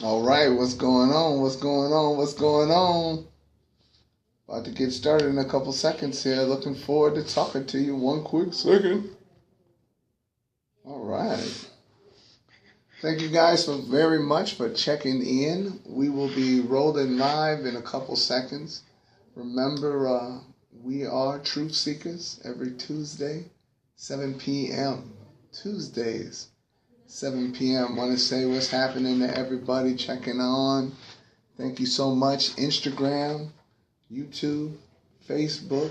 All right, what's going on? What's going on? What's going on? About to get started in a couple seconds here. Looking forward to talking to you. One quick second. All right. Thank you guys very much for checking in. We will be rolling live in a couple seconds. Remember, we are Truth Seekers every Tuesday, 7 p.m. Tuesdays. 7 p.m. Want to say what's happening to everybody checking on. Thank you so much. Instagram, YouTube, Facebook.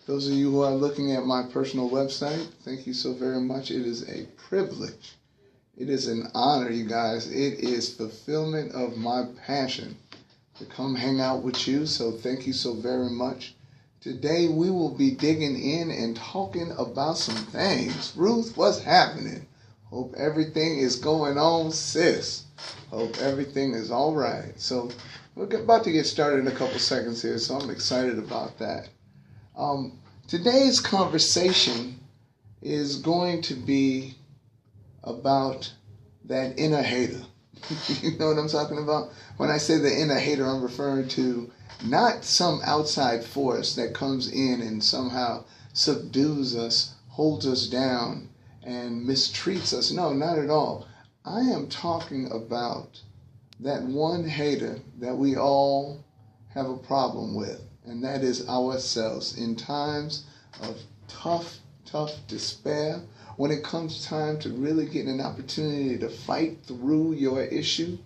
Those of you who are looking at my personal website, thank you so very much. It is a privilege. It is an honor, you guys. It is fulfillment of my passion to come hang out with you. So thank you so very much. Today we will be digging in and talking about some things. Ruth, what's happening? Hope everything is going on, sis. Hope everything is all right. So we're about to get started in a couple seconds here, so I'm excited about that. Today's conversation is going to be about that inner hater. You know what I'm talking about? When I say the inner hater, I'm referring to not some outside force that comes in and somehow subdues us, holds us down, and mistreats us. No, not at all. I am talking about that one hater that we all have a problem with, and that is ourselves. In times of tough despair, when it comes time to really get an opportunity to fight through your issue,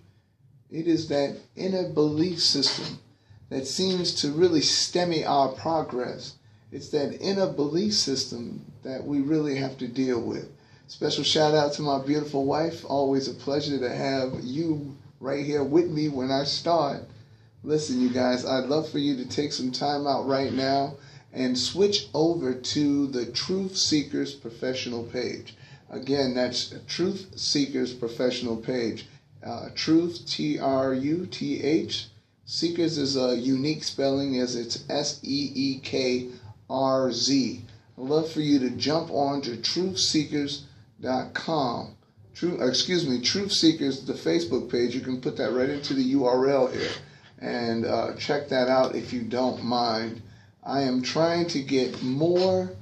it is that inner belief system that seems to really stymie our progress. It's that inner belief system that we really have to deal with. Special shout out to my beautiful wife. Always a pleasure to have you right here with me when I start. Listen, you guys, I'd love for you to take some time out right now and switch over to the TruthSeekrz professional page. Again, that's TruthSeekrz professional page. Truth, T-R-U-T-H. Seekers is a unique spelling as it's S-E-E-K-R-Z. I'd love for you to jump on to TruthSeekrz.com. TruthSeekrz, the Facebook page. You can put that right into the URL here and check that out if you don't mind. I am trying to get more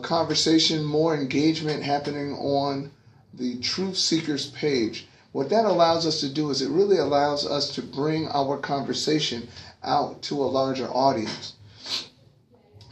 conversation, more engagement happening on the TruthSeekrz page. What that allows us to do is it really allows us to bring our conversation out to a larger audience.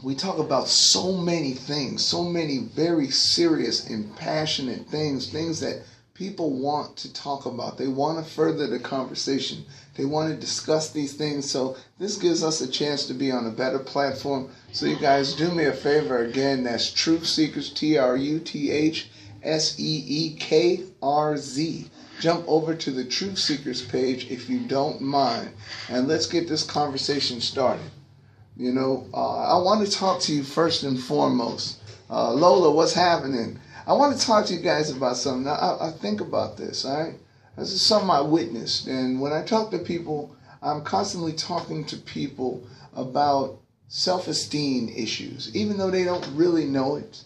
We talk about so many things, so many very serious and passionate things that people want to talk about. They want to further the conversation. They want to discuss these things. So this gives us a chance to be on a better platform. So you guys do me a favor. Again, that's TruthSeekrz, T-R-U-T-H-S-E-E-K-R-Z. Jump over to the TruthSeekrz page if you don't mind. And let's get this conversation started. You know, I want to talk to you first and foremost. Lola, what's happening? I want to talk to you guys about something. Now, I think about this, all right? This is something I witnessed. And when I talk to people, I'm constantly talking to people about self-esteem issues. Even though they don't really know it,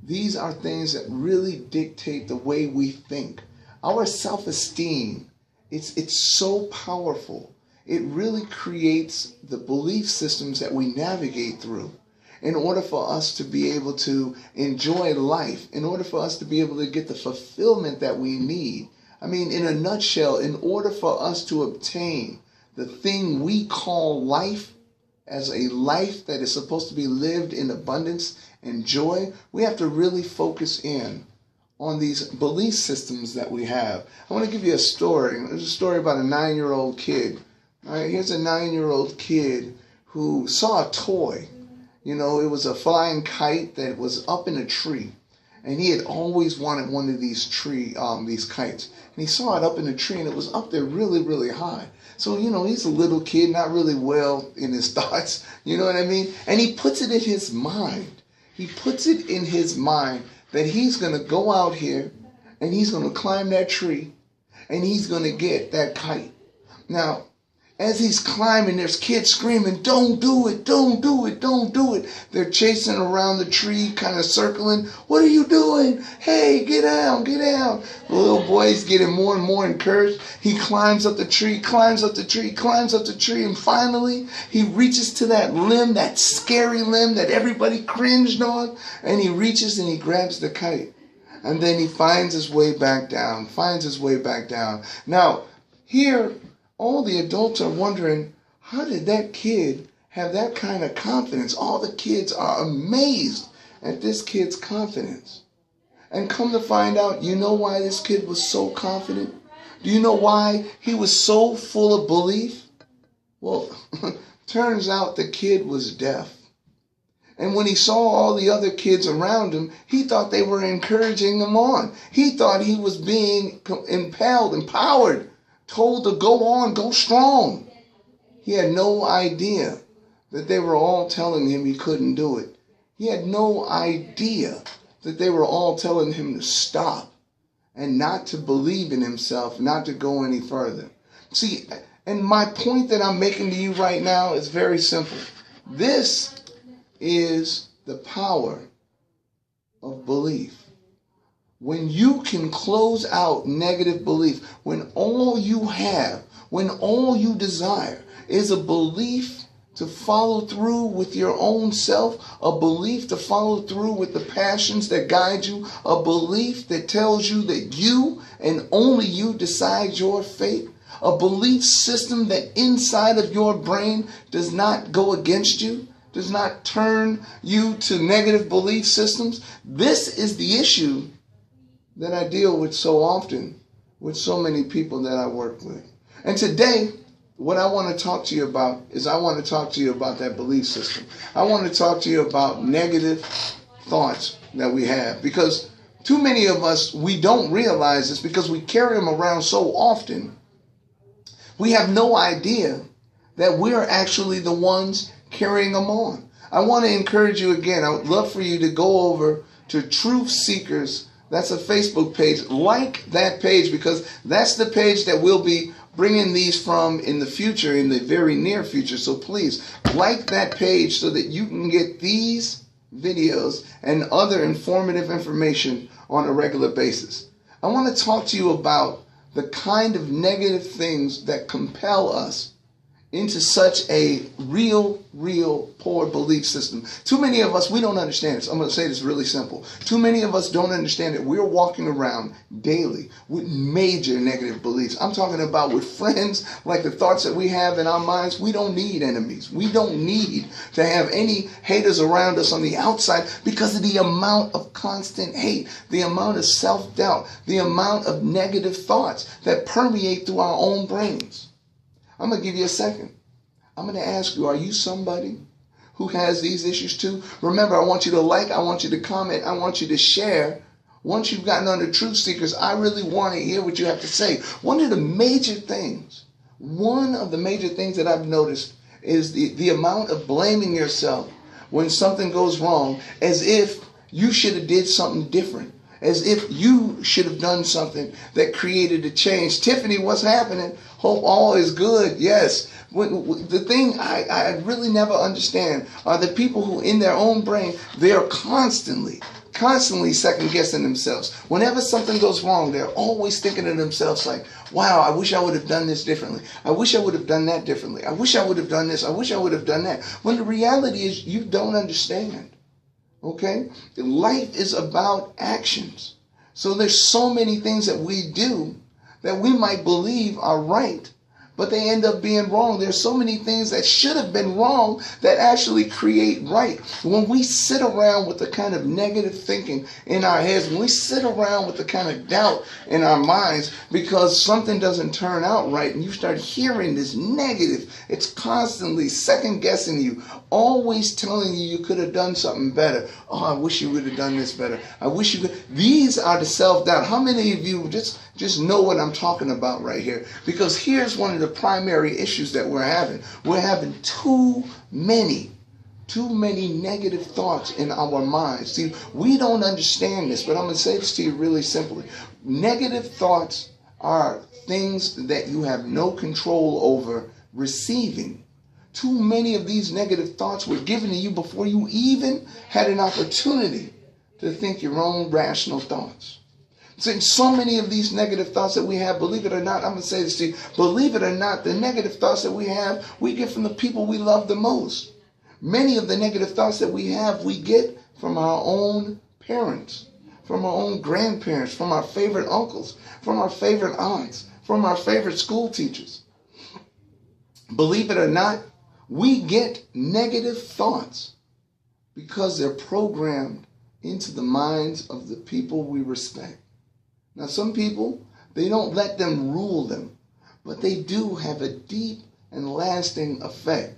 these are things that really dictate the way we think. Our self-esteem, it's so powerful. It really creates the belief systems that we navigate through in order for us to be able to enjoy life, in order for us to be able to get the fulfillment that we need. I mean, in a nutshell, in order for us to obtain the thing we call life as a life that is supposed to be lived in abundance and joy, we have to really focus in on these belief systems that we have. I want to give you a story. There's a story about a 9-year-old kid. All right, here's a 9-year-old kid who saw a toy. You know, it was a flying kite that was up in a tree. And he had always wanted one of these kites. And he saw it up in a tree, and it was up there really, really high. So, you know, he's a little kid, not really well in his thoughts. You know what I mean? And he puts it in his mind. He puts it in his mind that he's going to go out here, and he's going to climb that tree, and he's going to get that kite. Now, As he's climbing, there's kids screaming, "Don't do it, don't do it, don't do it." They're chasing around the tree, kind of circling. "What are you doing? Hey, get down, get down." The little boy's getting more and more encouraged. He climbs up the tree, climbs up the tree, climbs up the tree, and finally he reaches to that limb, that scary limb that everybody cringed on, and he reaches and he grabs the kite. And then he finds his way back down, finds his way back down. Now, here, all the adults are wondering, how did that kid have that kind of confidence? All the kids are amazed at this kid's confidence. And come to find out, you know why this kid was so confident? Do you know why he was so full of belief? Well, turns out the kid was deaf. And when he saw all the other kids around him, he thought they were encouraging him on. He thought he was being impelled, empowered, told to go on, go strong. He had no idea that they were all telling him he couldn't do it. He had no idea that they were all telling him to stop and not to believe in himself, not to go any further. See, and my point that I'm making to you right now is very simple. This is the power of belief. When you can close out negative belief, when all you have, when all you desire is a belief to follow through with your own self, a belief to follow through with the passions that guide you, a belief that tells you that you and only you decide your fate, a belief system that inside of your brain does not go against you, does not turn you to negative belief systems. This is the issue that I deal with so often with so many people that I work with. And today, what I want to talk to you about is I want to talk to you about that belief system. I want to talk to you about negative thoughts that we have. Because too many of us, we don't realize this because we carry them around so often. We have no idea that we're actually the ones carrying them on. I want to encourage you again. I would love for you to go over to TruthSeekrz. That's a Facebook page. Like that page because that's the page that we'll be bringing these from in the future, in the very near future. So please like that page so that you can get these videos and other informative information on a regular basis. I want to talk to you about the kind of negative things that compel us into such a real poor belief system. Too many of us, we don't understand this. I'm going to say this really simple. Too many of us don't understand that we're walking around daily with major negative beliefs. I'm talking about with friends, like the thoughts that we have in our minds. We don't need enemies. We don't need to have any haters around us on the outside because of the amount of constant hate, the amount of self-doubt, the amount of negative thoughts that permeate through our own brains. I'm going to give you a second. I'm going to ask you, are you somebody who has these issues too? Remember, I want you to like, I want you to comment, I want you to share. Once you've gotten on the TruthSeekrz, I really want to hear what you have to say. One of the major things that I've noticed is the amount of blaming yourself when something goes wrong, as if you should have did something different. As if you should have done something that created a change. Tiffany, what's happening? Hope all is good. Yes. The thing I really never understand are the people who in their own brain, they're constantly second guessing themselves. Whenever something goes wrong, they're always thinking to themselves like, wow, I wish I would have done this differently. I wish I would have done that differently. I wish I would have done this. I wish I would have done that. When the reality is you don't understand. Okay? Life is about actions. So there's so many things that we do that we might believe are right, but they end up being wrong. There's so many things that should have been wrong that actually create right. When we sit around with the kind of negative thinking in our heads, when we sit around with the kind of doubt in our minds because something doesn't turn out right and you start hearing this negative, it's constantly second guessing you, always telling you could have done something better. Oh, I wish you would have done this better. I wish you could. These are the self-doubt. How many of you just know what I'm talking about right here? Because here's one of the primary issues that we're having. We're having too many negative thoughts in our minds. See, we don't understand this, but I'm going to say this to you really simply. Negative thoughts are things that you have no control over receiving. Too many of these negative thoughts were given to you before you even had an opportunity to think your own rational thoughts. So many of these negative thoughts that we have, believe it or not, I'm going to say this to you, believe it or not, the negative thoughts that we have, we get from the people we love the most. Many of the negative thoughts that we have, we get from our own parents, from our own grandparents, from our favorite uncles, from our favorite aunts, from our favorite school teachers. Believe it or not, we get negative thoughts because they're programmed into the minds of the people we respect. Now, some people, they don't let them rule them, but they do have a deep and lasting effect.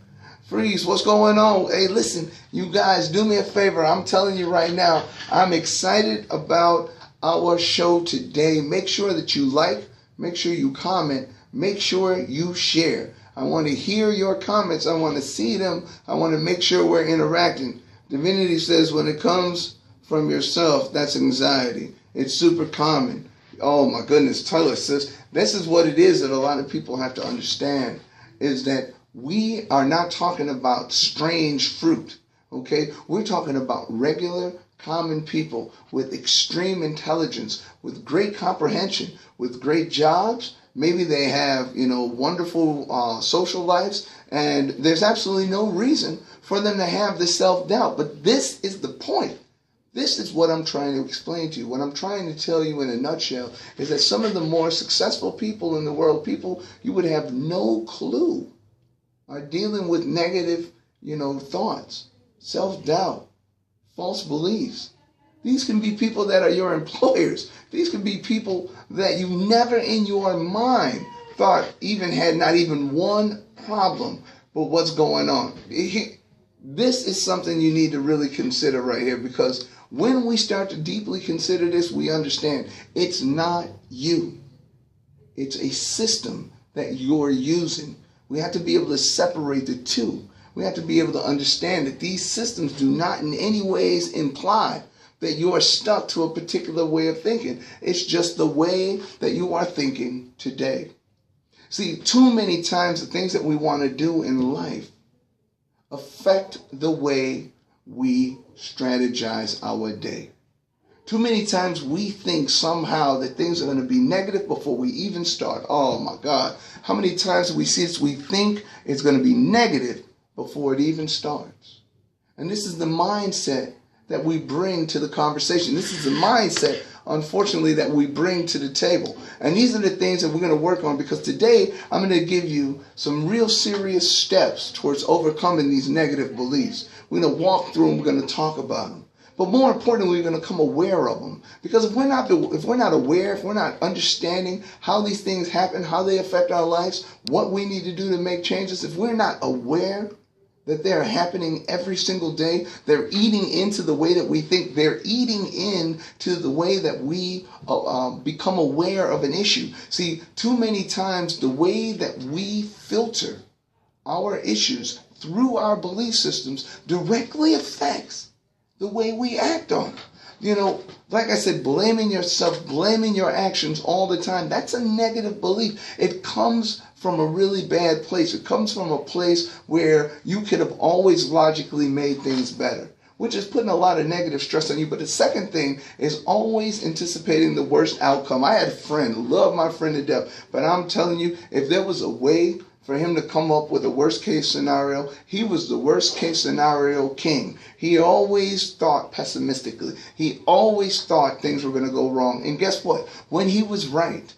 Freeze, what's going on? Hey, listen, you guys, do me a favor. I'm telling you right now, I'm excited about our show today. Make sure that you like, make sure you comment, make sure you share. I want to hear your comments. I want to see them. I want to make sure we're interacting. Divinity says when it comes from yourself, that's anxiety. It's super common. Oh my goodness, Tyler says, this is what it is that a lot of people have to understand, is that we are not talking about strange fruit, okay? We're talking about regular, common people with extreme intelligence, with great comprehension, with great jobs. Maybe they have, wonderful social lives, and there's absolutely no reason for them to have this self-doubt. But this is the point. This is what I'm trying to explain to you. What I'm trying to tell you in a nutshell is that some of the more successful people in the world, people you would have no clue, are dealing with negative, thoughts, self-doubt, false beliefs. These can be people that are your employers. These can be people that you never in your mind thought even had not even one problem. But what's going on? This is something you need to really consider right here, because when we start to deeply consider this, we understand it's not you. It's a system that you're using. We have to be able to separate the two. We have to be able to understand that these systems do not in any ways imply that you are stuck to a particular way of thinking. It's just the way that you are thinking today. See, too many times the things that we want to do in life affect the way we strategize our day. Too many times we think somehow that things are going to be negative before we even start. Oh my God. How many times do we see this? We think it's going to be negative before it even starts. And this is the mindset that we bring to the conversation. This is the mindset, unfortunately, that we bring to the table. And these are the things that we're going to work on, because today I'm going to give you some real serious steps towards overcoming these negative beliefs. We're going to walk through them. We're going to talk about them. But more importantly, we're going to become aware of them. Because if we're not aware, if we're not understanding how these things happen, how they affect our lives, what we need to do to make changes, if we're not aware that they're happening every single day, they're eating into the way that we think, they're eating into the way that we become aware of an issue. See, too many times the way that we filter our issues through our belief systems directly affects the way we act on it. Like I said, blaming yourself, blaming your actions all the time, that's a negative belief. It comes from a really bad place. It comes from a place where you could have always logically made things better, which is putting a lot of negative stress on you. But the second thing is always anticipating the worst outcome. I had a friend, love my friend to death, but I'm telling you, if there was a way for him to come up with a worst case scenario, he was the worst case scenario king. He always thought pessimistically. He always thought things were going to go wrong. And guess what? When he was right,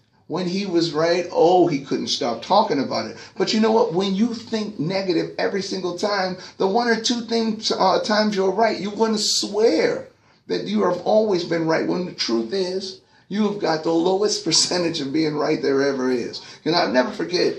oh, he couldn't stop talking about it. But you know what? When you think negative every single time, the one or two times you're right, you're going to swear that you have always been right. When the truth is, you have got the lowest percentage of being right there ever is. I'll never forget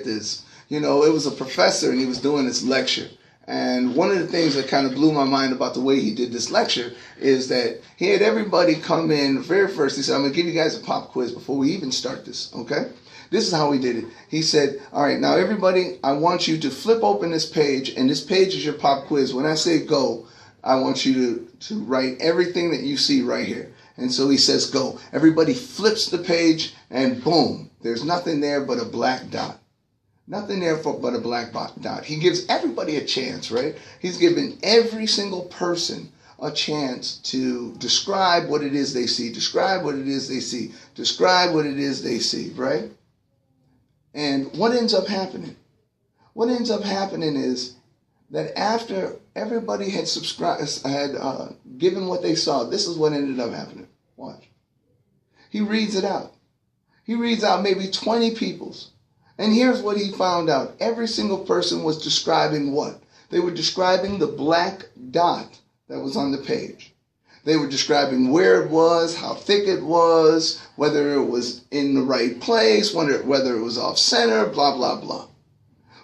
this. It was a professor and he was doing this lecture. And one of the things that kind of blew my mind about the way he did this lecture is that he had everybody come in very first. He said, I'm going to give you guys a pop quiz before we even start this, okay? This is how he did it. He said, all right, now everybody, I want you to flip open this page, and this page is your pop quiz. When I say go, I want you to write everything that you see right here. And so he says go. Everybody flips the page, and boom, there's nothing there but a black dot. Nothing there but a black dot. He gives everybody a chance, right? He's given every single person a chance to describe what it is they see, describe what it is they see, describe what it is they see, right? And what ends up happening? What ends up happening is that after everybody had given what they saw, this is what ended up happening. Watch. He reads it out. He reads out maybe 20 people's. And here's what he found out. Every single person was describing what? They were describing the black dot that was on the page. They were describing where it was, how thick it was, whether it was in the right place, whether it was off center, blah, blah, blah.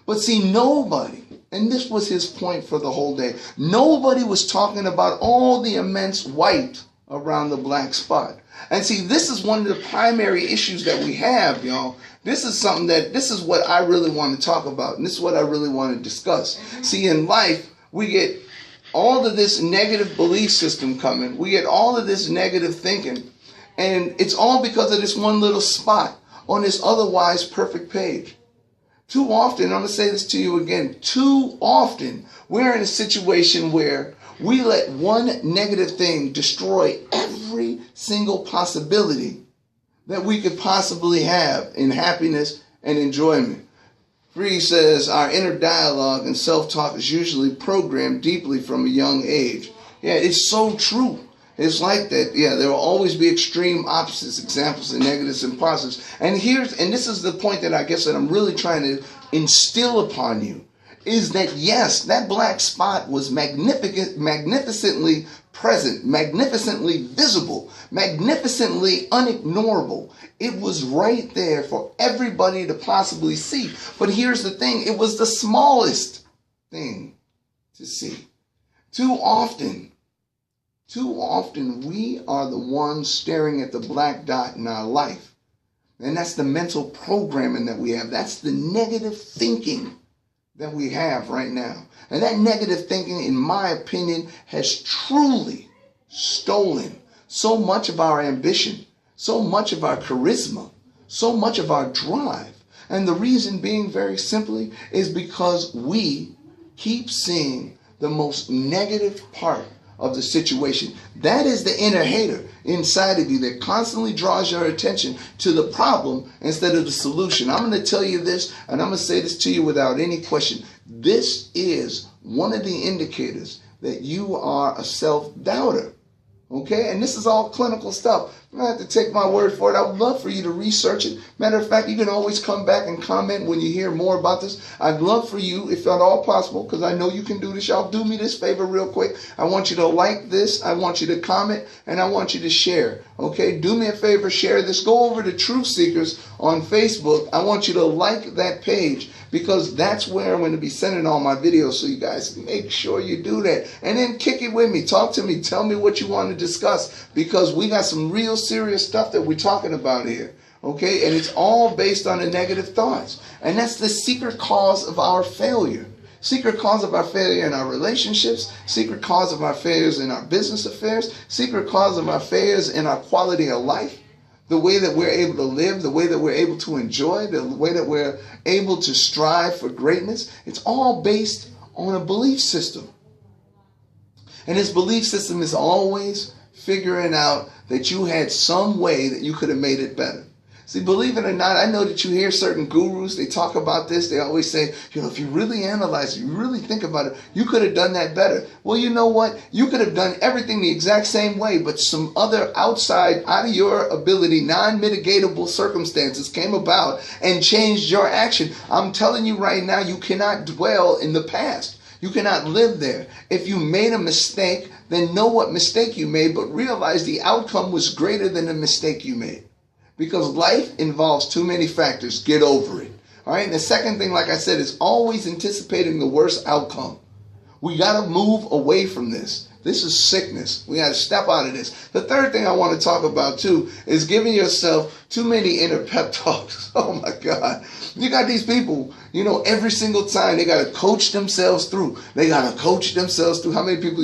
But see, nobody, and this was his point for the whole day, nobody was talking about all the immense white around the black spot. And see, this is one of the primary issues that we have, y'all. This is what I really want to talk about, and this is what I really want to discuss. See, in life, we get all of this negative belief system coming. We get all of this negative thinking, and it's all because of this one little spot on this otherwise perfect page. Too often, I'm going to say this to you again, too often, we're in a situation where we let one negative thing destroy every single possibility that we could possibly have in happiness and enjoyment. Free says, our inner dialogue and self-talk is usually programmed deeply from a young age. Yeah, it's so true. It's like that. Yeah, there will always be extreme opposites, examples of negatives and positives. And this is the point that I guess that I'm really trying to instill upon you, is that yes, that black spot was magnificently present, magnificently visible, magnificently unignorable. It was right there for everybody to possibly see. But here's the thing, it was the smallest thing to see. Too often, we are the ones staring at the black dot in our life. And that's the mental programming that we have. That's the negative thinking that we have right now. And that negative thinking, in my opinion, has truly stolen so much of our ambition, so much of our charisma, so much of our drive. And the reason being, very simply, is because we keep seeing the most negative part of the situation. That is the inner hater inside of you that constantly draws your attention to the problem instead of the solution. I'm going to tell you this, and I'm going to say this to you without any question. This is one of the indicators that you are a self-doubter. Okay? And this is all clinical stuff. I'm going to have to take my word for it. I would love for you to research it. Matter of fact, you can always come back and comment when you hear more about this. I'd love for you, if at all possible, because I know you can do this. Y'all do me this favor real quick. I want you to like this. I want you to comment. And I want you to share. Okay? Do me a favor. Share this. Go over to TruthSeekrz on Facebook. I want you to like that page, because that's where I'm going to be sending all my videos. So you guys make sure you do that. And then kick it with me. Talk to me. Tell me what you want to discuss, because we got some real serious stuff that we're talking about here. Okay? And it's all based on the negative thoughts. And that's the secret cause of our failure. Secret cause of our failure in our relationships, secret cause of our failures in our business affairs, secret cause of our failures in our quality of life, the way that we're able to live, the way that we're able to enjoy, the way that we're able to strive for greatness. It's all based on a belief system. And this belief system is always figuring out that you had some way that you could have made it better. See, believe it or not, I know that you hear certain gurus, they talk about this, they always say, if you really analyze it, you really think about it, you could have done that better. Well, you know what? You could have done everything the exact same way, but some other outside, out of your ability, non-mitigatable circumstances came about and changed your action. I'm telling you right now, you cannot dwell in the past. You cannot live there. If you made a mistake, then know what mistake you made, but realize the outcome was greater than the mistake you made. Because life involves too many factors. Get over it. All right. And the second thing, like I said, is always anticipating the worst outcome. We got to move away from this. This is sickness. We got to step out of this. The third thing I want to talk about, too, is giving yourself too many inner pep talks. Oh, my God. You got these people, every single time they got to coach themselves through. They got to coach themselves through. How many people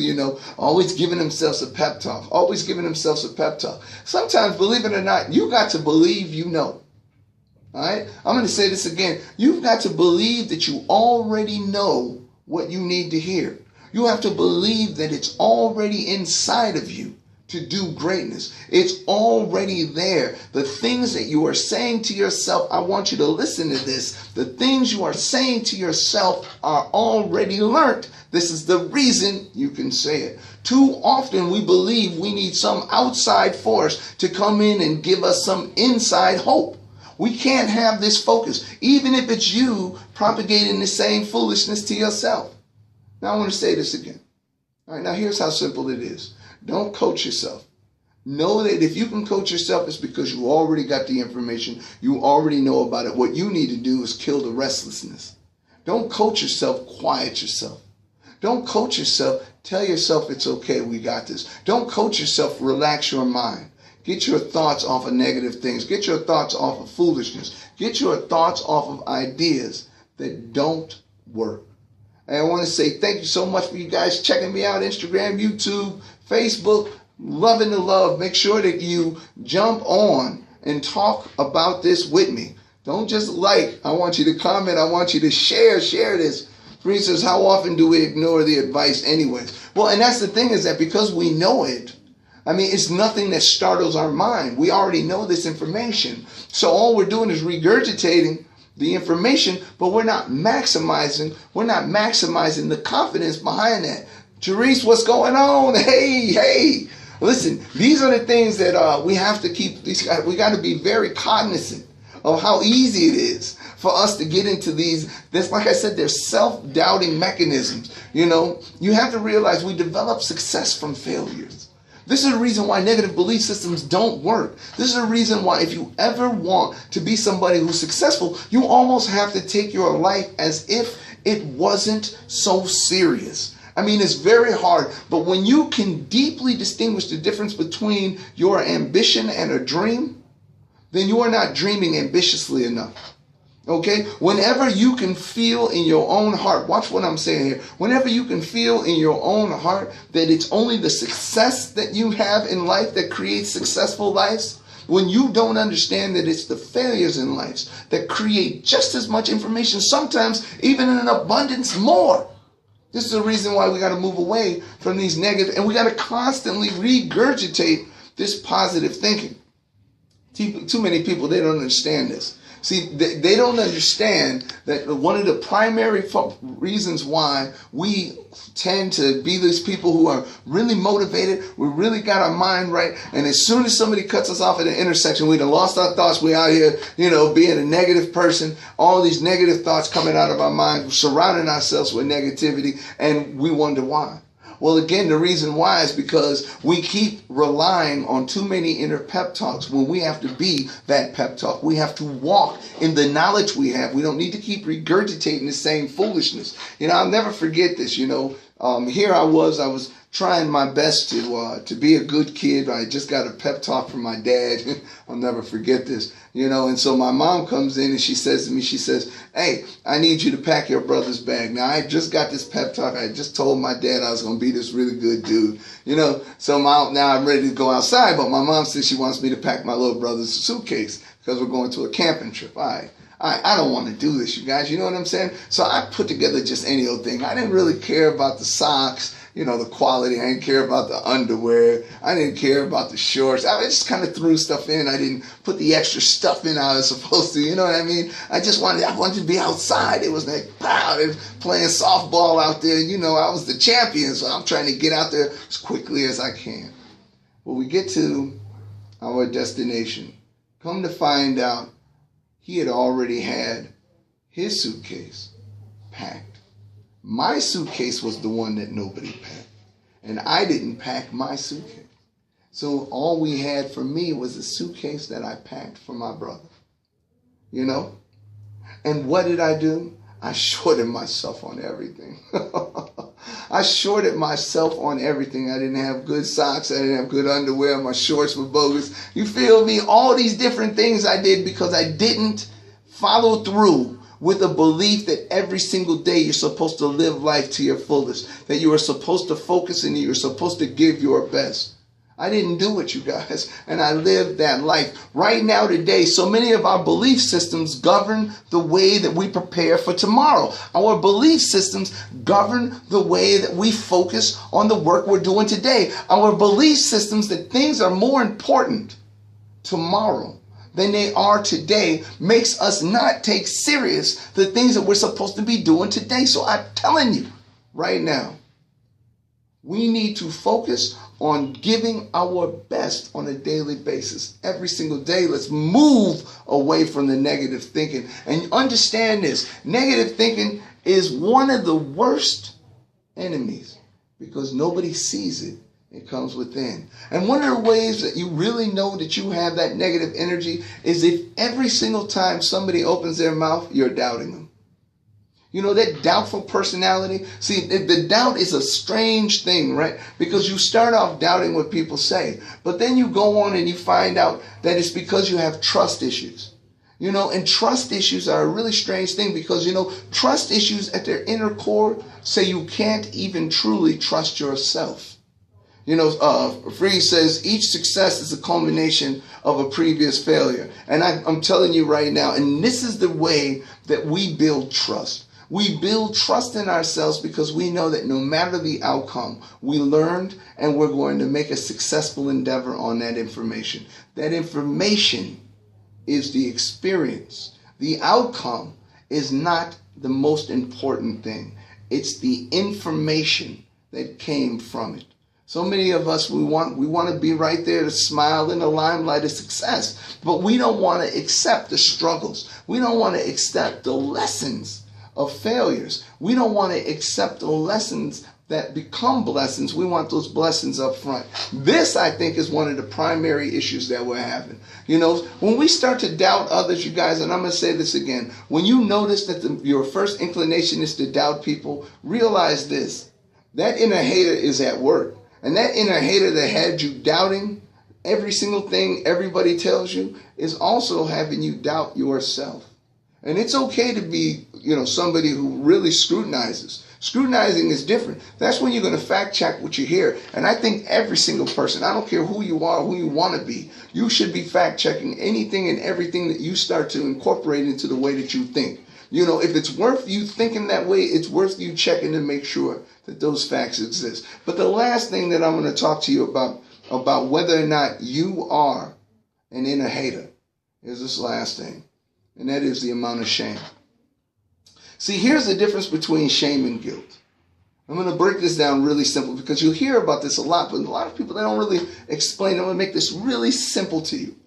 always giving themselves a pep talk, always giving themselves a pep talk. Sometimes, believe it or not, you got to believe you know. All right? I'm going to say this again. You've got to believe that you already know what you need to hear. You have to believe that it's already inside of you to do greatness. It's already there. The things that you are saying to yourself, I want you to listen to this. The things you are saying to yourself are already learned. This is the reason you can say it. Too often we believe we need some outside force to come in and give us some inside hope. We can't have this focus, even if it's you propagating the same foolishness to yourself. Now I want to say this again. All right, now here's how simple it is. Don't coach yourself. Know that if you can coach yourself, it's because you already got the information. You already know about it. What you need to do is kill the restlessness. Don't coach yourself. Quiet yourself. Don't coach yourself. Tell yourself it's okay. We got this. Don't coach yourself. Relax your mind. Get your thoughts off of negative things. Get your thoughts off of foolishness. Get your thoughts off of ideas that don't work. And I want to say thank you so much for you guys checking me out. Instagram, YouTube, Facebook. Loving the love. Make sure that you jump on and talk about this with me. Don't just like. I want you to comment. I want you to share. Share this. For instance, how often do we ignore the advice anyways? Well, and that's the thing is that because we know it, I mean, it's nothing that startles our mind. We already know this information. So all we're doing is regurgitating the information, but we're not maximizing the confidence behind that. Therese, what's going on? Hey. Listen, these are the things that we have to keep. We got to be very cognizant of how easy it is for us to get into these. This, like I said, they're self-doubting mechanisms. You know, you have to realize we develop success from failures. This is the reason why negative belief systems don't work. This is the reason why if you ever want to be somebody who's successful, you almost have to take your life as if it wasn't so serious. I mean, it's very hard, but when you can deeply distinguish the difference between your ambition and a dream, then you are not dreaming ambitiously enough. Okay? Whenever you can feel in your own heart, watch what I'm saying here. Whenever you can feel in your own heart that it's only the success that you have in life that creates successful lives, when you don't understand that it's the failures in life that create just as much information, sometimes even in an abundance more. This is the reason why we got to move away from these negative, and we got to constantly regurgitate this positive thinking. Too many people, they don't understand this. See, they don't understand that one of the primary reasons why we tend to be these people who are really motivated, we really got our mind right, and as soon as somebody cuts us off at an intersection, we done lost our thoughts, we out here, being a negative person, all these negative thoughts coming out of our mind, surrounding ourselves with negativity, and we wonder why. Well, again, the reason why is because we keep relying on too many inner pep talks when we have to be that pep talk. We have to walk in the knowledge we have. We don't need to keep regurgitating the same foolishness. I'll never forget this, here I was trying my best to be a good kid. I just got a pep talk from my dad. I'll never forget this, and so my mom comes in and she says to me, she says, hey, I need you to pack your brother's bag. Now, I just got this pep talk. I just told my dad I was going to be this really good dude, so now I'm ready to go outside, but my mom says she wants me to pack my little brother's suitcase because we're going to a camping trip. All right. I don't want to do this, you guys. You know what I'm saying? So I put together just any old thing. I didn't really care about the socks, the quality. I didn't care about the underwear. I didn't care about the shorts. I just kind of threw stuff in. I didn't put the extra stuff in I was supposed to. You know what I mean? I wanted to be outside. It was like, wow, they were playing softball out there. I was the champion, so I'm trying to get out there as quickly as I can. Well, we get to our destination. Come to find out, he had already had his suitcase packed. My suitcase was the one that nobody packed. And I didn't pack my suitcase. So all we had for me was a suitcase that I packed for my brother. And what did I do? I shorted myself on everything. I shorted myself on everything. I didn't have good socks. I didn't have good underwear. My shorts were bogus. You feel me? All these different things I did because I didn't follow through with a belief that every single day you're supposed to live life to your fullest, that you are supposed to focus and you're supposed to give your best. I didn't do it, you guys, and I lived that life. Right now, today, so many of our belief systems govern the way that we prepare for tomorrow. Our belief systems govern the way that we focus on the work we're doing today. Our belief systems that things are more important tomorrow than they are today makes us not take serious the things that we're supposed to be doing today. So I'm telling you right now, we need to focus on giving our best on a daily basis. Every single day, let's move away from the negative thinking. And understand this, negative thinking is one of the worst enemies because nobody sees it. It comes within. And one of the ways that you really know that you have that negative energy is if every single time somebody opens their mouth, you're doubting them. You know, that doubtful personality. See, the doubt is a strange thing, right? Because you start off doubting what people say, but then you go on and you find out that it's because you have trust issues. You know, and trust issues are a really strange thing because, you know, trust issues at their inner core say you can't even truly trust yourself. You know, Freeze says each success is a culmination of a previous failure. And I'm telling you right now, and this is the way that we build trust. We build trust in ourselves because we know that no matter the outcome, we learned and we're going to make a successful endeavor on that information. That information is the experience. The outcome is not the most important thing. It's the information that came from it. So many of us, we want to be right there to smile in the limelight of success, but we don't want to accept the struggles. We don't want to accept the lessons of failures. We don't want to accept the lessons that become blessings. We want those blessings up front. This, I think, is one of the primary issues that we're having. You know, when we start to doubt others, you guys, and I'm going to say this again, when you notice that your first inclination is to doubt people, realize this, that inner hater is at work. And that inner hater that had you doubting every single thing everybody tells you is also having you doubt yourself. And it's okay to be, you know, somebody who really scrutinizes. Scrutinizing is different. That's when you're going to fact check what you hear. And I think every single person, I don't care who you are, who you want to be, you should be fact checking anything and everything that you start to incorporate into the way that you think. You know, if it's worth you thinking that way, it's worth you checking to make sure that those facts exist. But the last thing that I'm going to talk to you about whether or not you are an inner hater is this last thing. And that is the amount of shame. See, here's the difference between shame and guilt. I'm going to break this down really simple because you'll hear about this a lot, but a lot of people, they don't really explain. I'm going to make this really simple to you.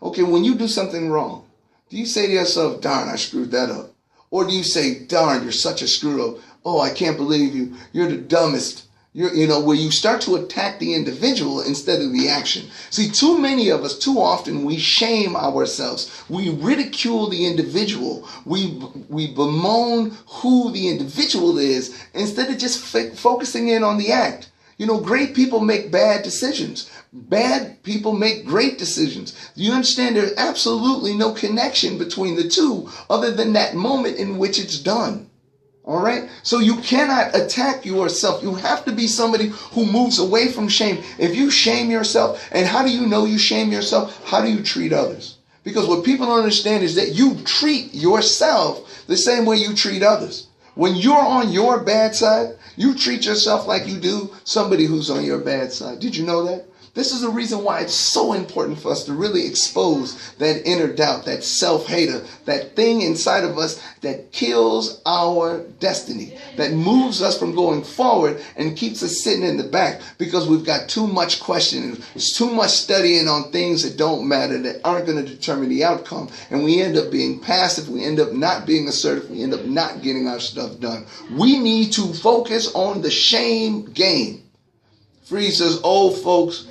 Okay, when you do something wrong, do you say to yourself, darn, I screwed that up? Or do you say, darn, you're such a screw up. Oh, I can't believe you. You're the dumbest. You know, where you start to attack the individual instead of the action. See, too many of us, too often, we shame ourselves. We ridicule the individual. We bemoan who the individual is instead of just focusing in on the act. You know, great people make bad decisions. Bad people make great decisions. You understand there's absolutely no connection between the two other than that moment in which it's done. All right? So you cannot attack yourself. You have to be somebody who moves away from shame. If you shame yourself, and how do you know you shame yourself? How do you treat others? Because what people don't understand is that you treat yourself the same way you treat others. When you're on your bad side, you treat yourself like you do somebody who's on your bad side. Did you know that? This is the reason why it's so important for us to really expose that inner doubt, that self-hater, that thing inside of us that kills our destiny, that moves us from going forward and keeps us sitting in the back because we've got too much questioning, it's too much studying on things that don't matter, that aren't going to determine the outcome. And we end up being passive, we end up not being assertive, we end up not getting our stuff done. We need to focus on the shame game. Freeze says, old folks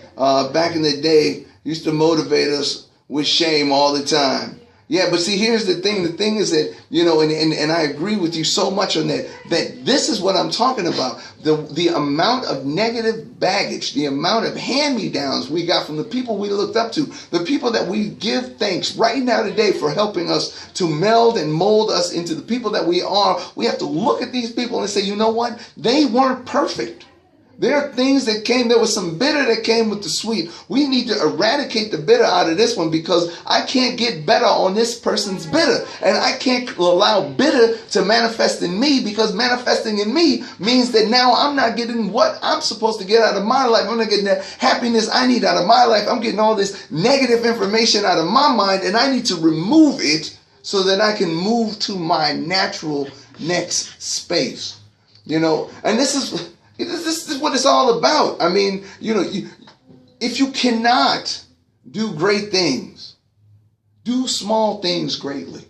back in the day used to motivate us with shame all the time. Yeah, but see, here's the thing. The thing is that, you know, and I agree with you so much on that this is what I'm talking about. The amount of negative baggage, the amount of hand-me-downs we got from the people we looked up to, the people that we give thanks right now today for helping us to meld and mold us into the people that we are. We have to look at these people and say, you know what? They weren't perfect. There are things that came, there was some bitter that came with the sweet. We need to eradicate the bitter out of this one, because I can't get better on this person's bitter. And I can't allow bitter to manifest in me, because manifesting in me means that now I'm not getting what I'm supposed to get out of my life. I'm not getting the happiness I need out of my life. I'm getting all this negative information out of my mind, and I need to remove it so that I can move to my natural next space. And this is what it's all about. I mean, if you cannot do great things, do small things greatly.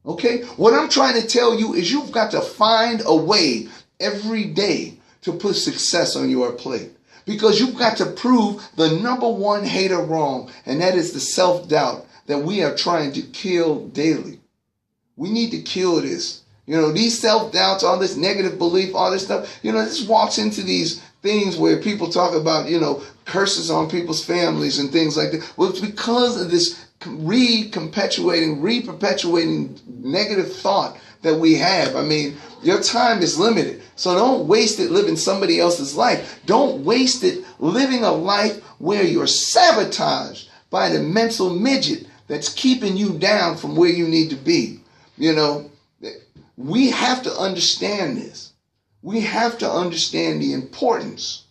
Okay? What I'm trying to tell you is you've got to find a way every day to put success on your plate. Because you've got to prove the number one hater wrong, and that is the self-doubt that we are trying to kill daily. We need to kill this. These self-doubts, all this negative belief, all this stuff, this walks into these things where people talk about, curses on people's families and things like that. Well, it's because of this re-perpetuating negative thought that we have. I mean, your time is limited. So don't waste it living somebody else's life. Don't waste it living a life where you're sabotaged by the mental midget that's keeping you down from where you need to be. We have to understand this. We have to understand the importance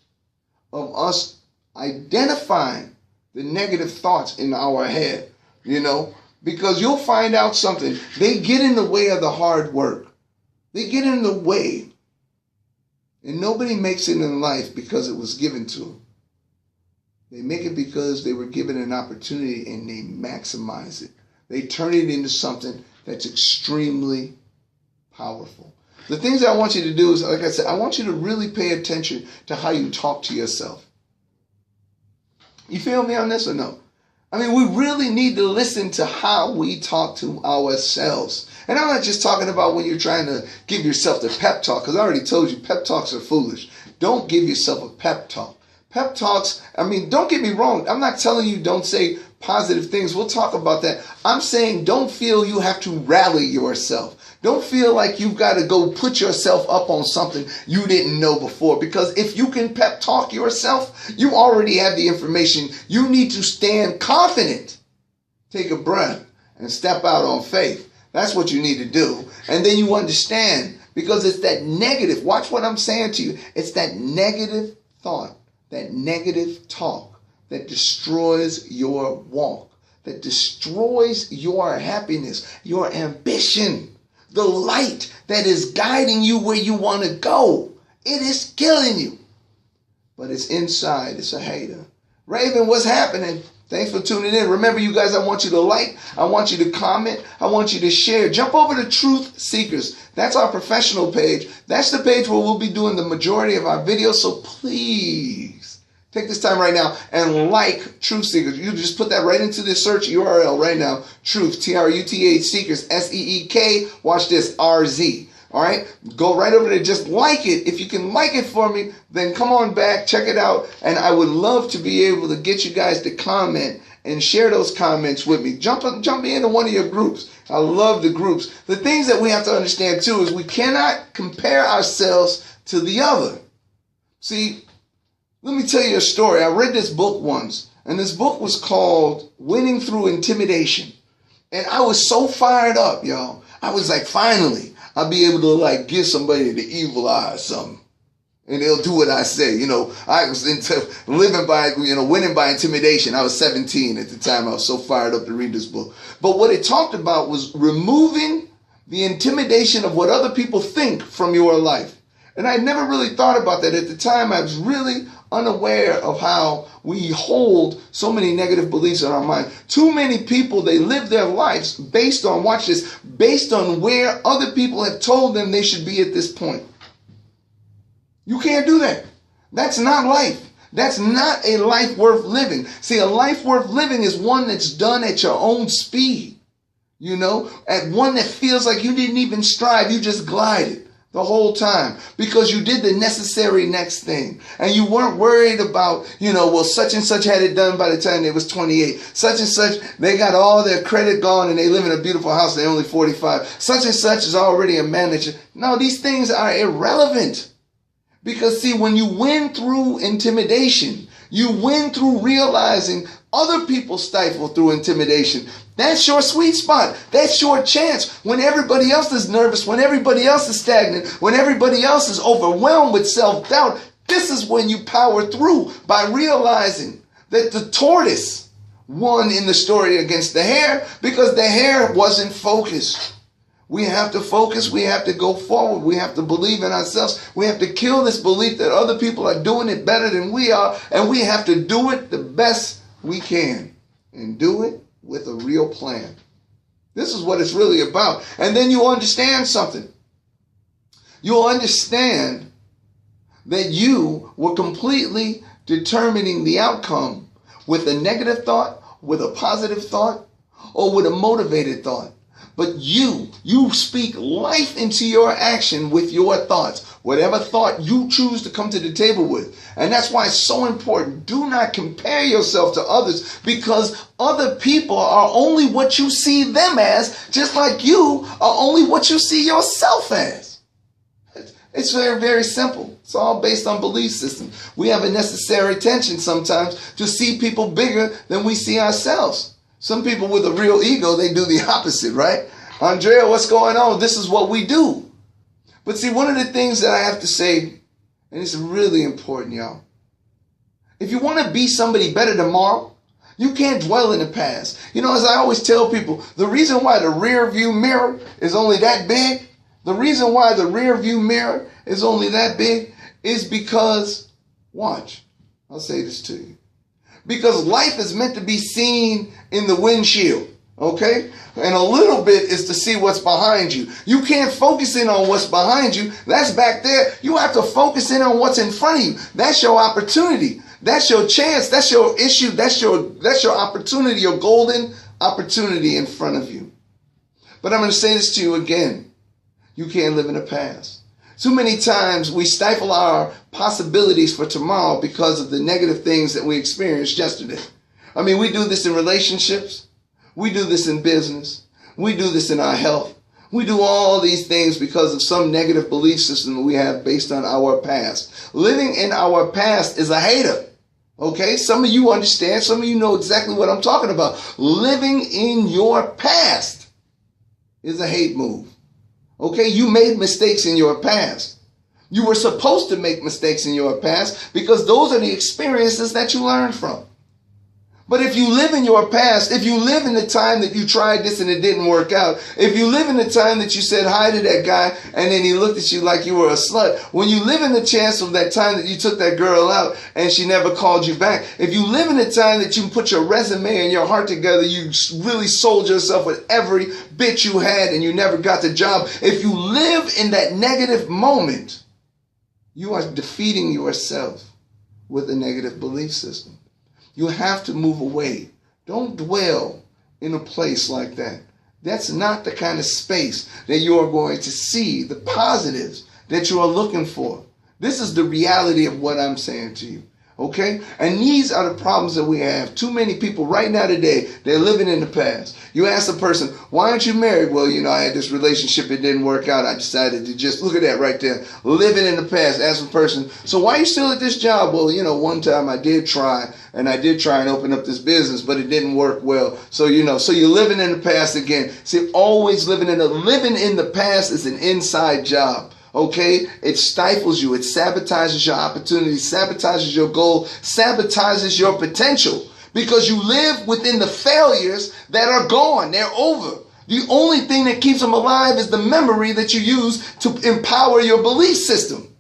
of us identifying the negative thoughts in our head, because you'll find out something. They get in the way of the hard work. They get in the way. And nobody makes it in life because it was given to them. They make it because they were given an opportunity and they maximize it. They turn it into something that's extremely powerful. The things that I want you to do is, like I said, I want you to really pay attention to how you talk to yourself. You feel me on this or no? I mean, we really need to listen to how we talk to ourselves. And I'm not just talking about when you're trying to give yourself the pep talk, because I already told you pep talks are foolish. Don't give yourself a pep talk. Pep talks, I mean, don't get me wrong. I'm not telling you don't say positive things. We'll talk about that. I'm saying don't feel you have to rally yourself. Don't feel like you've got to go put yourself up on something you didn't know before. Because if you can pep talk yourself, you already have the information. You need to stand confident. Take a breath and step out on faith. That's what you need to do. And then you understand, because it's that negative. Watch what I'm saying to you. It's that negative thought, that negative talk that destroys your walk, that destroys your happiness, your ambition. The light that is guiding you where you want to go. It is killing you. But it's inside. It's a hater. Raven, what's happening? Thanks for tuning in. Remember, you guys, I want you to like. I want you to comment. I want you to share. Jump over to TruthSeekrz. That's our professional page. That's the page where we'll be doing the majority of our videos. So please take this time right now and like TruthSeekrz. You just put that right into the search URL right now. Truth, T-R-U-T-H, Seekers, S-E-E-K. Watch this, R-Z. All right? Go right over there. Just like it. If you can like it for me, then come on back. Check it out. And I would love to be able to get you guys to comment and share those comments with me. Jump into one of your groups. I love the groups. The things that we have to understand, too, is we cannot compare ourselves to the other. See, let me tell you a story. I read this book once, and this book was called Winning Through Intimidation. And I was so fired up, y'all. I was like, finally, I'll be able to give somebody the evil eye or something. And they'll do what I say. I was into living by, winning by intimidation. I was 17 at the time. I was so fired up to read this book. But what it talked about was removing the intimidation of what other people think from your life. And I never really thought about that. At the time, I was really unaware of how we hold so many negative beliefs in our mind. Too many people, they live their lives based on, watch this, based on where other people have told them they should be at this point. You can't do that. That's not life. That's not a life worth living. See, a life worth living is one that's done at your own speed. At one that feels like you didn't even strive, you just glided the whole time because you did the necessary next thing. And you weren't worried about, well, such and such had it done by the time they was 28. Such and such, they got all their credit gone and they live in a beautiful house. They're only 45. Such and such is already a manager. No, these things are irrelevant Because see, when you win through intimidation, you win through realizing other people stifle through intimidation. That's your sweet spot. That's your chance. When everybody else is nervous, when everybody else is stagnant, when everybody else is overwhelmed with self-doubt, this is when you power through by realizing that the tortoise won in the story against the hare because the hare wasn't focused. We have to focus. We have to go forward. We have to believe in ourselves. We have to kill this belief that other people are doing it better than we are. And we have to do it the best we can and do it with a real plan. This is what it's really about. And then you understand something. You'll understand that you were completely determining the outcome with a negative thought, with a positive thought, or with a motivated thought. But you speak life into your action with your thoughts, whatever thought you choose to come to the table with. And that's why it's so important. Do not compare yourself to others, because other people are only what you see them as, just like you are only what you see yourself as. It's very, very simple. It's all based on belief system. We have a necessary tension sometimes to see people bigger than we see ourselves. Some people with a real ego, they do the opposite, right? Andrea, what's going on? This is what we do. But see, one of the things that I have to say, and it's really important, y'all. If you want to be somebody better tomorrow, you can't dwell in the past. You know, as I always tell people, the reason why the rear view mirror is only that big, the reason why the rear view mirror is only that big is because, watch, I'll say this to you. Because life is meant to be seen in the windshield, okay? And a little bit is to see what's behind you. You can't focus in on what's behind you. That's back there. You have to focus in on what's in front of you. That's your opportunity. That's your chance. That's your issue. That's your opportunity, your golden opportunity in front of you. But I'm going to say this to you again. You can't live in the past. Too many times we stifle our possibilities for tomorrow because of the negative things that we experienced yesterday. I mean, we do this in relationships. We do this in business. We do this in our health. We do all these things because of some negative belief system that we have based on our past. Living in our past is a hater. Okay? Some of you understand. Some of you know exactly what I'm talking about. Living in your past is a hate move. Okay, you made mistakes in your past. You were supposed to make mistakes in your past because those are the experiences that you learned from. But if you live in your past, if you live in the time that you tried this and it didn't work out, if you live in the time that you said hi to that guy and then he looked at you like you were a slut, when you live in the chance of that time that you took that girl out and she never called you back, if you live in the time that you put your resume and your heart together, you really sold yourself with every bit you had and you never got the job, if you live in that negative moment, you are defeating yourself with a negative belief system. You have to move away. Don't dwell in a place like that. That's not the kind of space that you are going to see the positives that you are looking for. This is the reality of what I'm saying to you. Okay? And these are the problems that we have. Too many people right now today, they're living in the past. You ask a person, why aren't you married? Well, you know, I had this relationship, it didn't work out. I decided to just, look at that right there, living in the past. Ask a person, so why are you still at this job? Well, you know, one time I did try and open up this business, but it didn't work well. So, you know, so you're living in the past again. See, always living in the past is an inside job. Okay, it stifles you. It sabotages your opportunity, sabotages your goal, sabotages your potential because you live within the failures that are gone. They're over. The only thing that keeps them alive is the memory that you use to empower your belief system.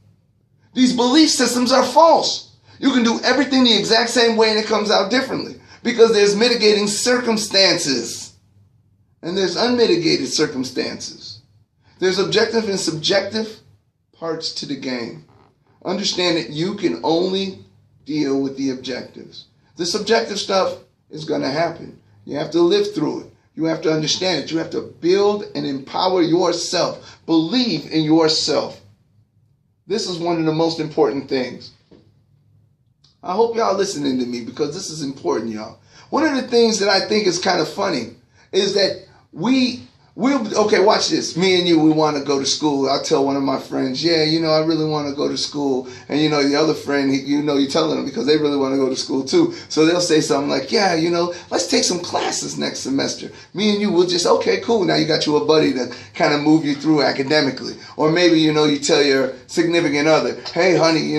These belief systems are false. You can do everything the exact same way and it comes out differently because there's mitigating circumstances and there's unmitigated circumstances. There's objective and subjective parts to the game. Understand that you can only deal with the objectives. The subjective stuff is going to happen. You have to live through it. You have to understand it. You have to build and empower yourself. Believe in yourself. This is one of the most important things. I hope y'all listening to me because this is important, y'all. One of the things that I think is kind of funny is that we Okay, watch this. Me and you, we want to go to school. I'll tell one of my friends, yeah, I really want to go to school. And, the other friend, you're telling them because they really want to go to school too. So they'll say something like, yeah, let's take some classes next semester. Me and you will just, okay, cool. Now you got you a buddy to kind of move you through academically. Or maybe, you tell your significant other, hey, honey,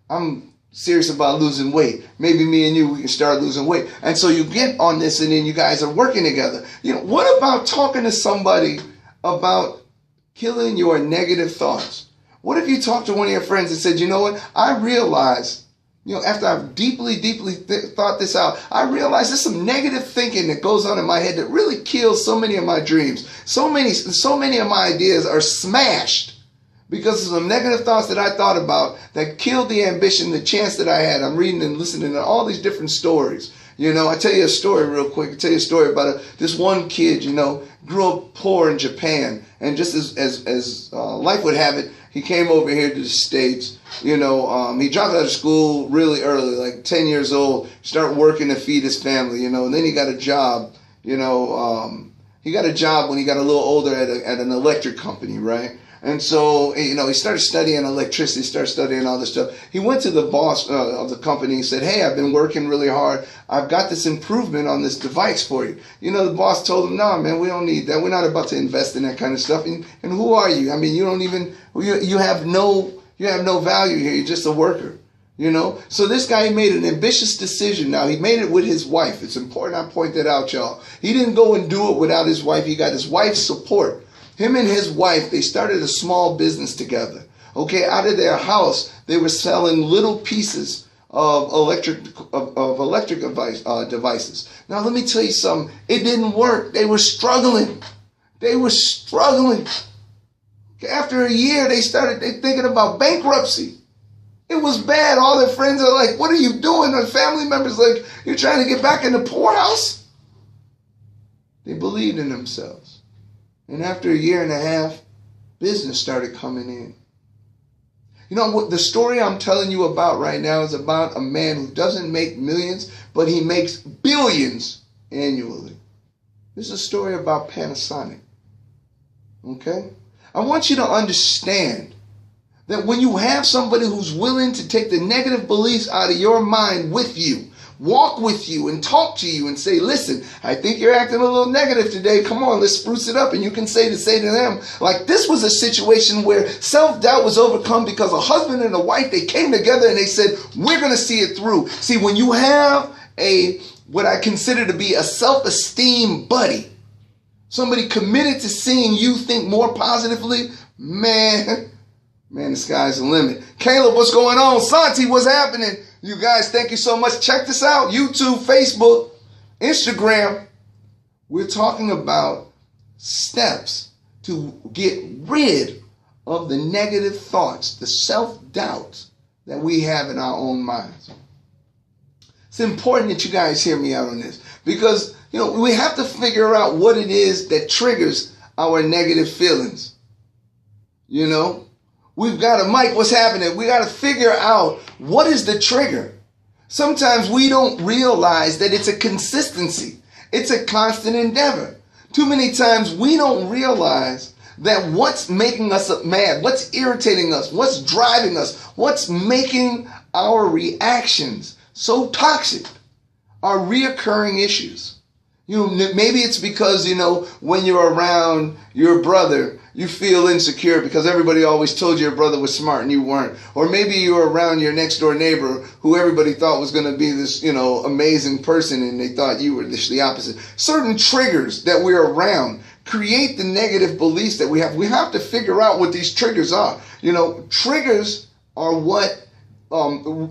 I'm serious about losing weight. Maybe me and you, we can start losing weight. And so you get on this and then you guys are working together. What about talking to somebody about killing your negative thoughts? What if you talk to one of your friends and said, you know what, I realize, after I've deeply thought this out, I realize there's some negative thinking that goes on in my head that really kills so many of my dreams. So many of my ideas are smashed because of some negative thoughts that I thought about that killed the ambition, the chance that I had. I'm reading and listening to all these different stories. I tell you a story real quick. I tell you a story about this one kid, grew up poor in Japan. And just as life would have it, he came over here to the States. He dropped out of school really early, like 10 years old, started working to feed his family, and then he got a job, he got a job when he got a little older at an electric company, right? And so, he started studying electricity, started studying all this stuff. He went to the boss of the company and said, hey, I've been working really hard. I've got this improvement on this device for you. The boss told him, no, man, we don't need that. We're not about to invest in that kind of stuff. And who are you? I mean, you don't even, you have no value here. You're just a worker. So this guy made an ambitious decision. Now, he made it with his wife. It's important I point that out, y'all. He didn't go and do it without his wife. He got his wife's support. Him and his wife, they started a small business together. Okay, out of their house, they were selling little pieces of electric devices. Now, let me tell you something. It didn't work. They were struggling. Okay, after a year, they thinking about bankruptcy. It was bad. All their friends are like, what are you doing? Their family members like, you're trying to get back in the poorhouse? They believed in themselves. And after a year and a half, business started coming in. What the story I'm telling you about right now is about a man who doesn't make millions, but he makes billions annually. This is a story about Panasonic. Okay? I want you to understand that when you have somebody who's willing to take the negative beliefs out of your mind with you, walk with you and talk to you and say, listen, I think you're acting a little negative today. Come on, let's spruce it up. And you can say to them, like this was a situation where self-doubt was overcome because a husband and a wife, they came together and they said, we're going to see it through. See, when you have what I consider to be a self-esteem buddy, somebody committed to seeing you think more positively, man, the sky's the limit. Caleb, what's going on? Santi, what's happening? You guys, thank you so much. Check this out. YouTube, Facebook, Instagram. We're talking about steps to get rid of the negative thoughts, the self-doubt that we have in our own minds. It's important that you guys hear me out on this because, we have to figure out what it is that triggers our negative feelings. We've got to, Mike, what's happening? We got to figure out what is the trigger. Sometimes we don't realize that it's a consistency. It's a constant endeavor. Too many times we don't realize that what's making us mad, what's irritating us, what's driving us, what's making our reactions so toxic are reoccurring issues. Maybe it's because, when you're around your brother, you feel insecure because everybody always told you your brother was smart and you weren't. Or maybe you're around your next door neighbor who everybody thought was going to be this, amazing person and they thought you were the opposite. Certain triggers that we're around create the negative beliefs that we have. We have to figure out what these triggers are. Triggers are what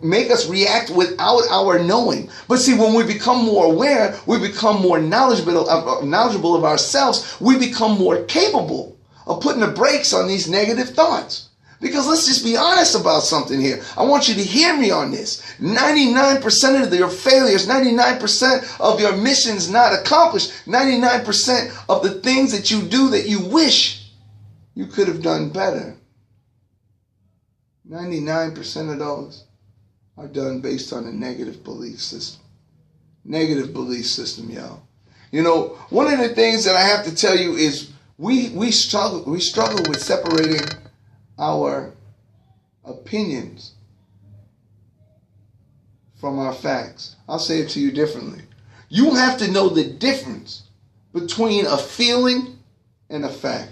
make us react without our knowing. But see, when we become more aware, we become more knowledgeable of ourselves, we become more capable of putting the brakes on these negative thoughts. Because let's just be honest about something here. I want you to hear me on this. 99% of your failures, 99% of your missions not accomplished, 99% of the things that you do that you wish you could have done better, 99% of those are done based on a negative belief system. Negative belief system, y'all. You know, one of the things that I have to tell you is we struggle with separating our opinions from our facts. I'll say it to you differently. You have to know the difference between a feeling and a fact.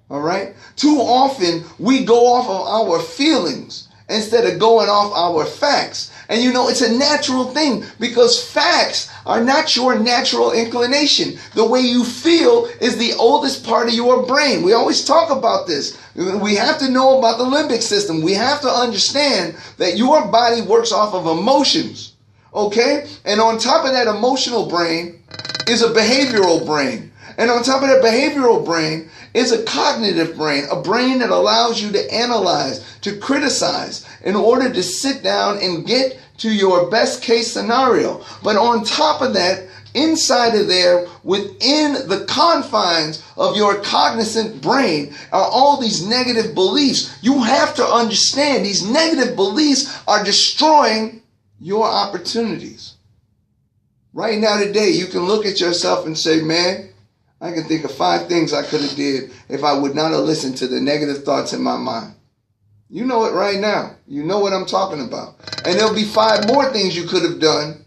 All right? Too often we go off of our feelings instead of going off our facts. And you know, it's a natural thing because facts are not your natural inclination. The way you feel is the oldest part of your brain. We always talk about this. We have to know about the limbic system. We have to understand that your body works off of emotions. Okay? And on top of that emotional brain is a behavioral brain. And on top of that behavioral brain is a cognitive brain, a brain that allows you to analyze, to criticize, in order to sit down and get to your best case scenario. But on top of that, inside of there, within the confines of your cognizant brain, are all these negative beliefs. You have to understand these negative beliefs are destroying your opportunities. Right now today, you can look at yourself and say, man, I can think of 5 things I could have did if I would not have listened to the negative thoughts in my mind. You know it right now. You know what I'm talking about. And there'll be 5 more things you could have done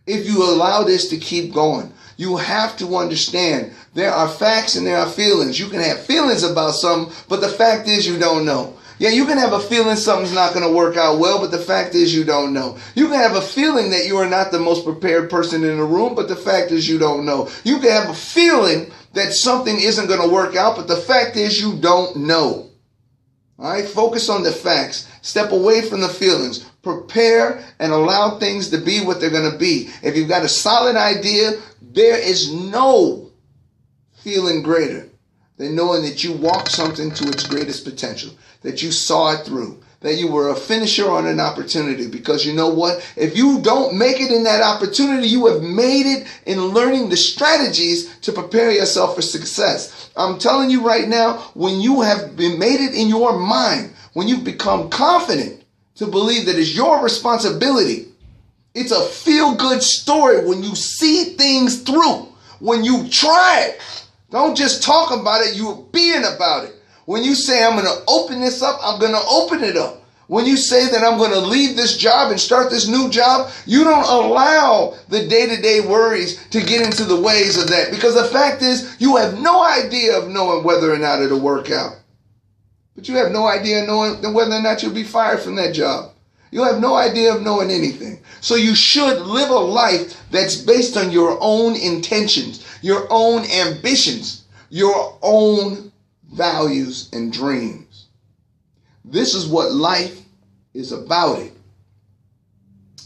if you allow this to keep going. You have to understand there are facts and there are feelings. You can have feelings about something, but the fact is you don't know. Yeah, you can have a feeling something's not going to work out well, but the fact is you don't know. You can have a feeling that you are not the most prepared person in the room, but the fact is you don't know. You can have a feeling that something isn't going to work out, but the fact is you don't know. All right, focus on the facts. Step away from the feelings. Prepare and allow things to be what they're going to be. If you've got a solid idea, there is no feeling greater than knowing that you walked something to its greatest potential, that you saw it through, that you were a finisher on an opportunity. Because you know what? If you don't make it in that opportunity, you have made it in learning the strategies to prepare yourself for success. I'm telling you right now, when you have been made it in your mind, when you've become confident to believe that it's your responsibility, it's a feel-good story when you see things through, when you try it. Don't just talk about it, you're being about it. When you say, I'm going to open this up, I'm going to open it up. When you say that I'm going to leave this job and start this new job, you don't allow the day-to-day worries to get into the ways of that. Because the fact is, you have no idea of knowing whether or not it'll work out. But you have no idea of knowing whether or not you'll be fired from that job. You have no idea of knowing anything. So you should live a life that's based on your own intentions, your own ambitions, your own values and dreams. This is what life is about.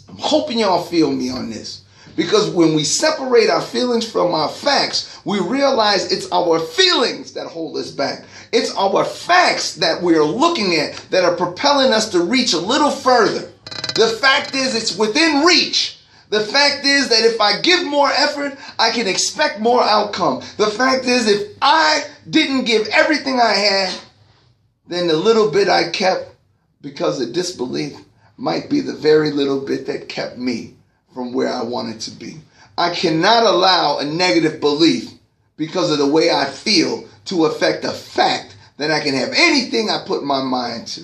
I'm hoping y'all feel me on this. Because when we separate our feelings from our facts, we realize it's our feelings that hold us back. It's our facts that we're looking at that are propelling us to reach a little further. The fact is it's within reach. The fact is that if I give more effort, I can expect more outcome. The fact is if I didn't give everything I had, then the little bit I kept because of disbelief might be the very little bit that kept me from where I wanted to be. I cannot allow a negative belief because of the way I feel to affect the fact that I can have anything I put my mind to.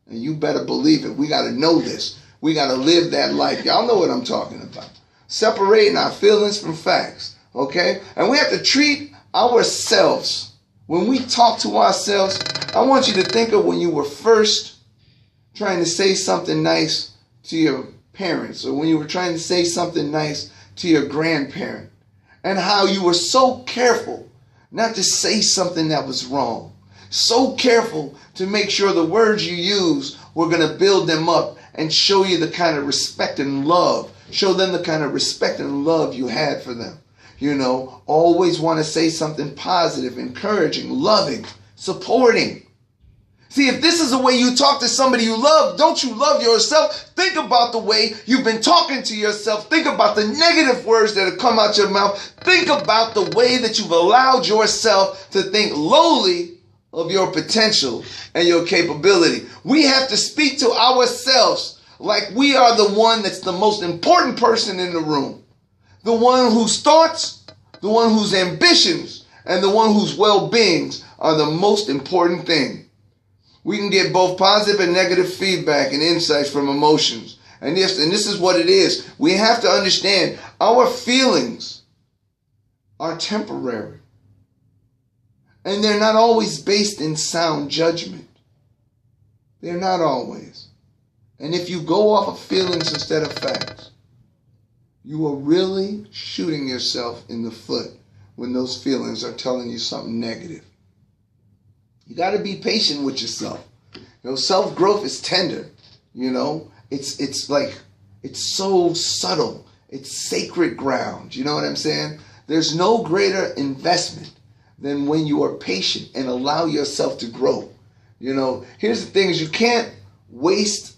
And you better believe it. We got to know this. We got to live that life. Y'all know what I'm talking about. Separating our feelings from facts. Okay? And we have to treat ourselves. When we talk to ourselves, I want you to think of when you were first trying to say something nice to your parents, or when you were trying to say something nice to your grandparent, and how you were so careful not to say something that was wrong. So careful to make sure the words you use were going to build them up and show you the kind of respect and love. Show them the kind of respect and love you had for them. You know, always want to say something positive, encouraging, loving, supporting. See, if this is the way you talk to somebody you love, don't you love yourself? Think about the way you've been talking to yourself. Think about the negative words that have come out your mouth. Think about the way that you've allowed yourself to think lowly of your potential and your capability. We have to speak to ourselves like we are the one that's the most important person in the room. the one whose thoughts, the one whose ambitions, and the one whose well-beings are the most important thing. We can get both positive and negative feedback and insights from emotions. And this is what it is. We have to understand our feelings are temporary. And they're not always based in sound judgment. They're not always. And if you go off of feelings instead of facts, you are really shooting yourself in the foot when those feelings are telling you something negative. You got to be patient with yourself. Self-growth is tender. It's like, it's so subtle. It's sacred ground. You know what I'm saying? There's no greater investment than when you are patient and allow yourself to grow. Here's the thing is you can't waste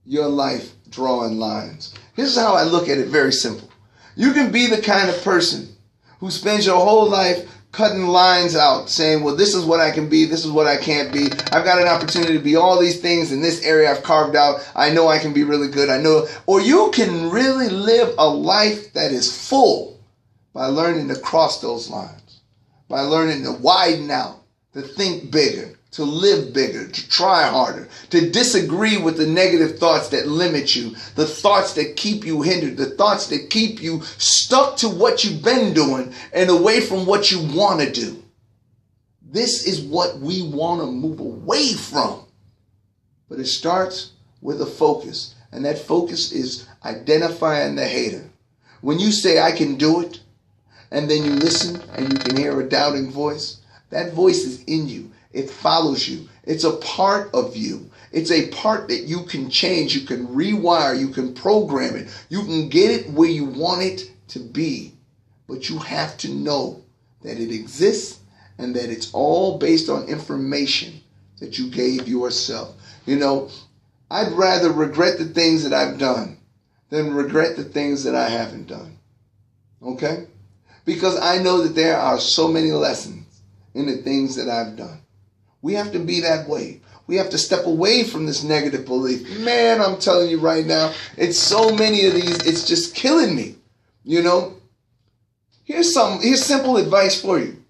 your life drawing lines. Here's how I look at it, very simple. You can be the kind of person who spends your whole life cutting lines out, saying, well, this is what I can be, this is what I can't be. I've got an opportunity to be all these things in this area I've carved out. I know I can be really good. I know. Or you can really live a life that is full by learning to cross those lines, by learning to widen out, to think bigger, to live bigger, to try harder, to disagree with the negative thoughts that limit you, the thoughts that keep you hindered, the thoughts that keep you stuck to what you've been doing and away from what you want to do. This is what we want to move away from. But it starts with a focus, and that focus is identifying the hater. When you say, I can do it, and then you listen and you can hear a doubting voice, that voice is in you. It follows you. It's a part of you. It's a part that you can change. You can rewire. You can program it. You can get it where you want it to be. But you have to know that it exists and that it's all based on information that you gave yourself. I'd rather regret the things that I've done than regret the things that I haven't done. Okay? Because I know that there are so many lessons in the things that I've done. We have to be that way. We have to step away from this negative belief. Man, I'm telling you right now, it's so many of these, it's just killing me. Here's simple advice for you.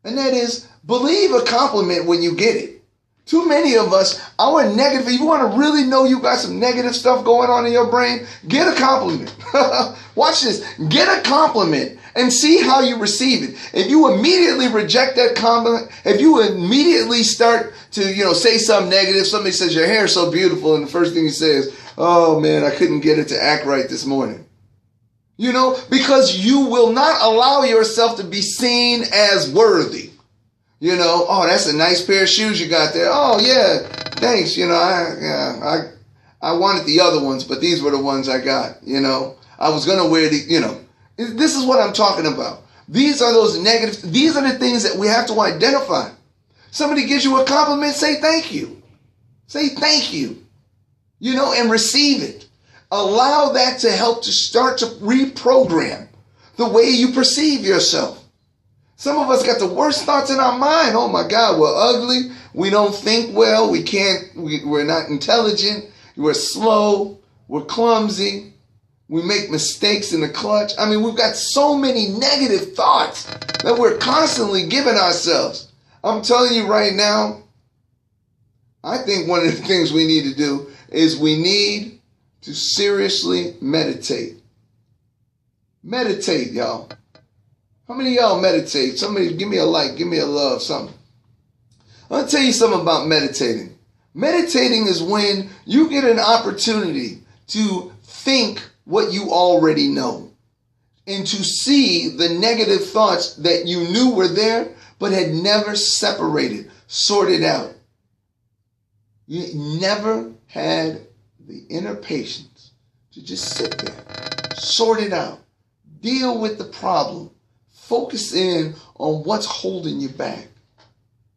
And that is, believe a compliment when you get it. Too many of us, our negative, if you want to really know you got some negative stuff going on in your brain, get a compliment. Watch this. Get a compliment and see how you receive it. If you immediately reject that compliment, if you immediately start to, say something negative, somebody says your hair is so beautiful, and the first thing he says, oh man, I couldn't get it to act right this morning. Because you will not allow yourself to be seen as worthy. Oh, that's a nice pair of shoes you got there. Oh yeah, thanks. I wanted the other ones, but these were the ones I got. I was gonna wear the. This is what I'm talking about. These are those negatives. These are the things that we have to identify. Somebody gives you a compliment, say thank you. Say thank you. And receive it. Allow that to help to start to reprogram the way you perceive yourself. Some of us got the worst thoughts in our mind. Oh my God, we're ugly. We don't think well. We're not intelligent. We're slow. We're clumsy. We make mistakes in the clutch. We've got so many negative thoughts that we're constantly giving ourselves. I'm telling you right now, I think one of the things we need to do is we need to seriously meditate. Meditate, y'all. How many of y'all meditate? Somebody give me a like, give me a love, something. I'll tell you something about meditating. Meditating is when you get an opportunity to think what you already know and to see the negative thoughts that you knew were there but had never separated, sorted out. You never had the inner patience to just sit there, sort it out, deal with the problem. Focus in on what's holding you back.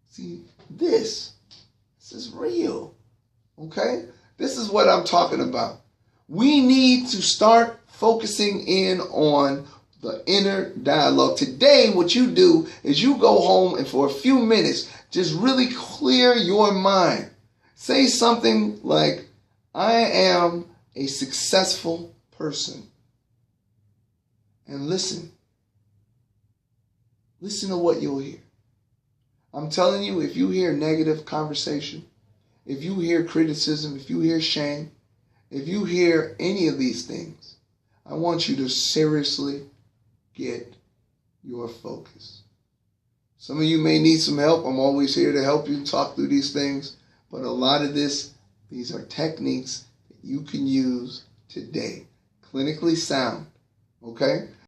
See, this is real. Okay? This is what I'm talking about. We need to start focusing in on the inner dialogue. Today, what you do is you go home and for a few minutes, just really clear your mind. Say something like, I am a successful person. and listen. Listen to what you'll hear. I'm telling you, if you hear negative conversation, if you hear criticism, if you hear shame, if you hear any of these things, I want you to seriously get your focus. Some of you may need some help. I'm always here to help you talk through these things. But a lot of these are techniques that you can use today. Clinically sound. Okay?